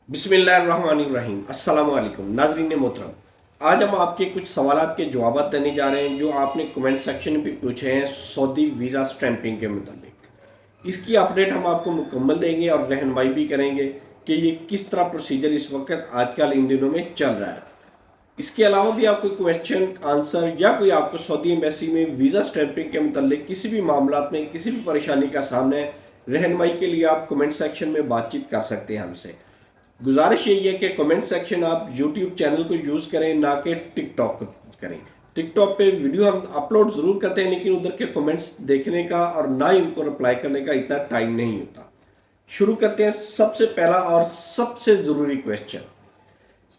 बिस्मिल्लाहिर्रहमानिर्रहीम। अस्सलाम वालेकुम नाज़रीन मोहतरम। आज हम आपके कुछ सवालात के जवाब देने जा रहे हैं जो आपने कमेंट सेक्शन में पूछे हैं सऊदी वीज़ा स्टैंपिंग के मुतालिक। इसकी अपडेट हम आपको मुकम्मल देंगे और रहनुमाई भी करेंगे कि ये किस तरह प्रोसीजर इस वक्त आजकल इन दिनों में चल रहा है। इसके अलावा भी आपको क्वेश्चन आंसर या कोई आपको सऊदी एम्बेसी में वीज़ा स्टैंपिंग के मुतालिक किसी भी मामलात में किसी भी परेशानी का सामना है, रहनुमाई के लिए आप कमेंट सेक्शन में बातचीत कर सकते हैं हमसे। गुजारिश यही है कि कमेंट सेक्शन आप यूट्यूब चैनल को यूज़ करें, ना कि टिकटॉक करें। टिकटॉक पे वीडियो हम अपलोड ज़रूर करते हैं, लेकिन उधर के कमेंट्स देखने का और ना ही उनको रिप्लाई करने का इतना टाइम नहीं होता। शुरू करते हैं। सबसे पहला और सबसे ज़रूरी क्वेश्चन,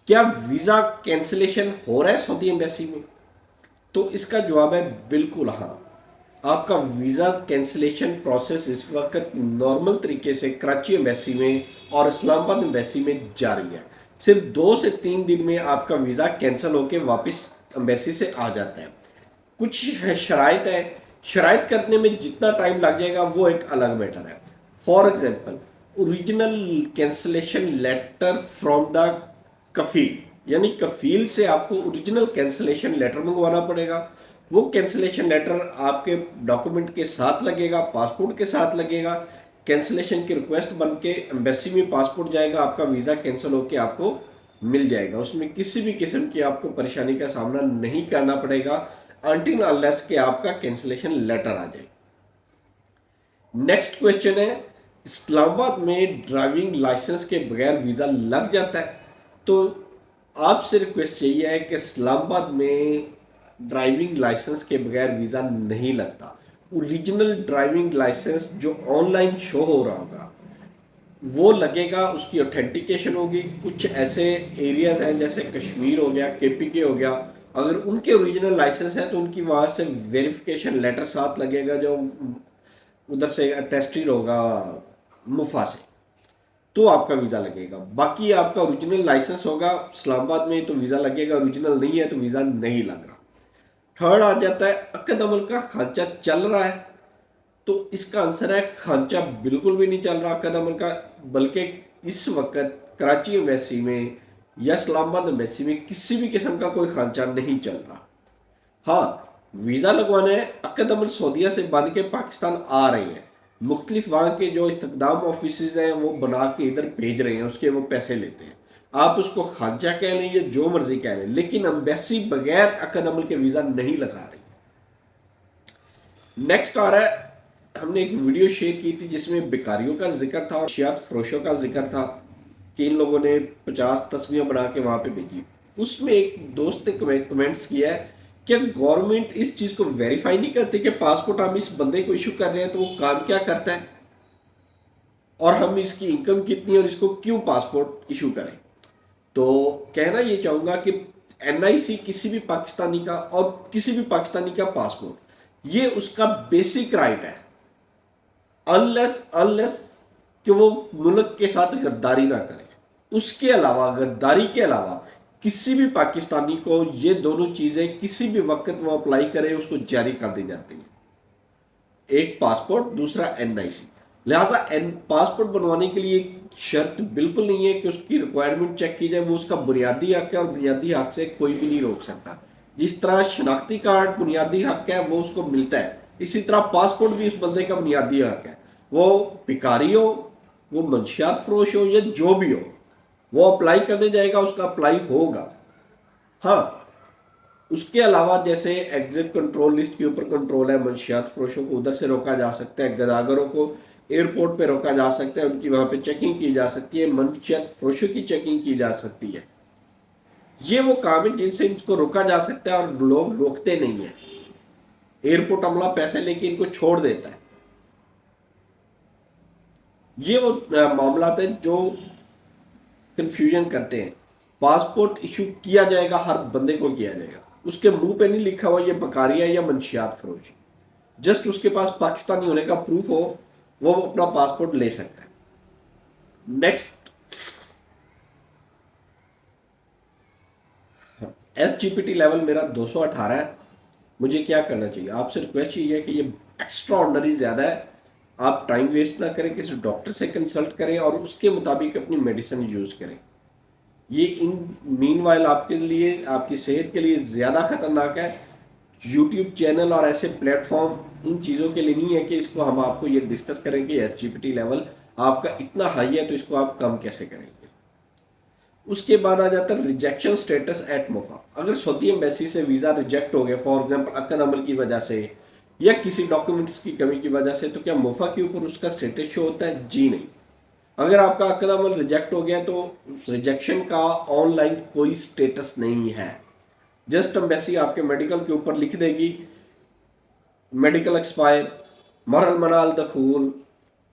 क्या वीज़ा कैंसिलेशन हो रहा है सऊदी एम्बेसी में? तो इसका जवाब है बिल्कुल हाँ। आपका वीज़ा कैंसिलेशन प्रोसेस इस वक्त नॉर्मल तरीके से कराची एम्बेसी में और इस्लामाबाद एम्बेसी में जारी है। सिर्फ 2 से 3 दिन में आपका वीज़ा कैंसिल होकर वापस एम्बेसी से आ जाता है। कुछ शराइत है, शराइत करने में जितना टाइम लग जाएगा वो एक अलग मैटर है। For example, original cancellation letter from the कफील, यानी कफील से आपको ओरिजिनल कैंसिलेशन लेटर मंगवाना पड़ेगा। वो कैंसिलेशन लेटर आपके डॉक्यूमेंट के साथ लगेगा, पासपोर्ट के साथ लगेगा। कैंसिलेशन की रिक्वेस्ट बन के एम्बेसी में पासपोर्ट जाएगा, आपका वीज़ा कैंसिल होकर आपको मिल जाएगा। उसमें किसी भी किस्म की आपको परेशानी का सामना नहीं करना पड़ेगा अनटिल अनलेस के आपका कैंसिलेशन लेटर आ जाए। नेक्स्ट क्वेश्चन है, इस्लामाबाद में ड्राइविंग लाइसेंस के बगैर वीज़ा लग जाता है? तो आपसे रिक्वेस्ट यही है कि इस्लामाबाद में ड्राइविंग लाइसेंस के बगैर वीज़ा नहीं लगता। ओरिजिनल ड्राइविंग लाइसेंस जो ऑनलाइन शो हो रहा होगा वो लगेगा, उसकी ऑथेंटिकेशन होगी। कुछ ऐसे एरियाज हैं जैसे कश्मीर हो गया, केपीके हो गया, अगर उनके ओरिजिनल लाइसेंस है तो उनकी वहाँ से वेरिफिकेशन लेटर साथ लगेगा जो उधर से अटेस्टेड होगा मुफा से, तो आपका वीज़ा लगेगा। बाकी आपका ओरिजिनल लाइसेंस होगा इस्लामाबाद में तो वीज़ा लगेगा, ओरिजिनल नहीं है तो वीज़ा नहीं लग रहा। थर्ड आ जाता है, अक्द अमल का खांचा चल रहा है? तो इसका आंसर है खांचा बिल्कुल भी नहीं चल रहा अक्द अमल का, बल्कि इस वक्त कराची एम्बेसी में या इस्लामाबाद एम्बेसी में किसी भी किस्म का कोई खांचा नहीं चल रहा। हाँ, वीज़ा लगवाना है, अक्द अमल सऊदीया से बन के पाकिस्तान आ रहे हैं। मुख्तलिफ वहाँ के जो इस्तकदाम ऑफिस हैं वो बना के इधर भेज रहे हैं, उसके वो पैसे लेते हैं। आप उसको खांचा कह लें या जो मर्जी कह लें, लेकिन एम्बेसी बगैर अक्द अमल के वीज़ा नहीं लगा रही। नेक्स्ट आ रहा है, हमने एक वीडियो शेयर की थी जिसमें बेकारियों का जिक्र था और शियात फरोशों का जिक्र था कि इन लोगों ने 50 तस्वीरें बना के वहाँ पे भेजी। उसमें एक दोस्त ने कमेंट्स किया है, क्या गवर्नमेंट इस चीज़ को वेरीफाई नहीं करती कि पासपोर्ट हम इस बंदे को इशू कर रहे हैं तो वो काम क्या करता है और हम इसकी इनकम कितनी है और इसको क्यों पासपोर्ट इशू करें? तो कहना ये चाहूँगा कि एनआईसी किसी भी पाकिस्तानी का और किसी भी पाकिस्तानी का पासपोर्ट ये उसका बेसिक राइट है, अनलेस अनलेस कि वो मुल्क के साथ गद्दारी ना करे। उसके अलावा, गद्दारी के अलावा किसी भी पाकिस्तानी को ये दोनों चीजें किसी भी वक्त वो अप्लाई करे उसको जारी कर दी जाती है, एक पासपोर्ट, दूसरा एनआईसी। लिहाजा पासपोर्ट बनवाने के लिए शर्त बिल्कुल नहीं है कि उसकी रिक्वायरमेंट चेक की जाए, वो उसका बुनियादी हक है और बुनियादी हक से कोई भी नहीं रोक सकता। जिस तरह शनाख्ती कार्ड बुनियादी हक है वो उसको मिलता है, इसी तरह पासपोर्ट भी उस बंदे का बुनियादी हक है। वो भिखारी हो, वो मंशियात फरोश हो या जो भी हो, वो अप्लाई करने जाएगा, उसका अप्लाई होगा। हाँ, उसके अलावा जैसे एग्जिट कंट्रोल लिस्ट के ऊपर कंट्रोल है, मंशियात फरोशों को उधर से रोका जा सकता है, गदागरों को एयरपोर्ट पे रोका जा सकता है, उनकी वहां पे चेकिंग की जा सकती है, मंशियात फरोशों की चेकिंग की जा सकती है। ये वो काम है जिनसे इनको रोका जा सकता है और लोग रोकते नहीं है। एयरपोर्ट अमला पैसे लेके इनको छोड़ देता है। ये वो मामला है जो कंफ्यूजन करते हैं। पासपोर्ट इशू किया जाएगा, हर बंदे को किया जाएगा, उसके मुंह पे नहीं लिखा हुआ ये बकारिया या मंशियात फरोशी। जस्ट उसके पास पाकिस्तानी होने का प्रूफ हो, वो अपना पासपोर्ट ले सकता है। नेक्स्ट, एसजीपीटी लेवल मेरा 218 है, मुझे क्या करना चाहिए? आपसे रिक्वेस्ट ये है कि ये एक्स्ट्रा ऑर्डनरी ज्यादा है, آپ ٹائم ویسٹ نہ کریں, کسی ڈاکٹر سے کنسلٹ کریں اور اس کے مطابق اپنی میڈیسن یوز کریں. یہ ان مین وائل آپ کے لیے, آپ کی صحت کے لیے زیادہ خطرناک ہے. یوٹیوب چینل اور ایسے پلیٹ فارم ان چیزوں کے لیے نہیں ہے کہ اس کو ہم آپ کو یہ ڈسکس کریں کہ S G P T level آپ کا اتنا ہائی ہے تو اس کو آپ کم کیسے کریں گے. اس کے بعد آ جاتا ہے ریجیکشن سٹیٹس ایٹ موفا. اگر سعودی ایمبیسی سے ویزا ریجیکٹ ہو گیا فار ایگزامپل عقد عمل کی وجہ سے یا کسی ڈاکومنٹس کی کمی کی وجہ سے, تو کیا موفا کے اوپر اس کا سٹیٹس شو ہوتا ہے؟ جی نہیں. اگر آپ کا عقد عمل ریجیکٹ ہو گیا تو ریجیکشن کا آن لائن کوئی سٹیٹس نہیں ہے. جسٹ ایمبیسی آپ کے میڈیکل کے اوپر لکھ دے گی میڈیکل ایکسپائر, مرحل منال دخول,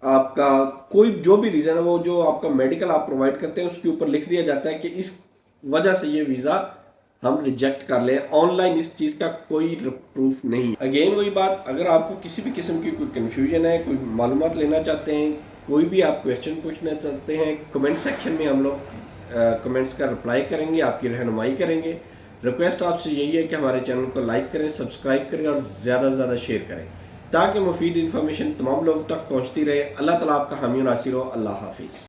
آپ کا کوئی جو بھی ریزن ہے وہ جو آپ کا میڈیکل آپ پرووائڈ کرتے ہیں اس کے اوپر لکھ دیا جاتا ہے کہ اس وجہ سے یہ ویزا ہم ریجیکٹ کر لیں. آن لائن اس چیز کا کوئی پروف نہیں. اگین وہی بات, اگر آپ کو کسی بھی قسم کی کوئی کنفیوژن ہے, کوئی معلومات لینا چاہتے ہیں, کوئی بھی آپ کویسچن پوچھنا چاہتے ہیں, کمنٹ سیکشن میں ہم لوگ کمنٹس کا رپلائی کریں گے, آپ کی رہنمائی کریں گے. ریکویسٹ آپ سے یہی ہے کہ ہمارے چینل کو لائک کریں, سبسکرائب کریں اور زیادہ سے زیادہ شیئر کریں تاکہ مفید انفارمیشن تمام لوگوں تک پہنچتی رہے. اللہ تعالیٰ آپ کا حامی و ناصر ہو. اللہ حافظ.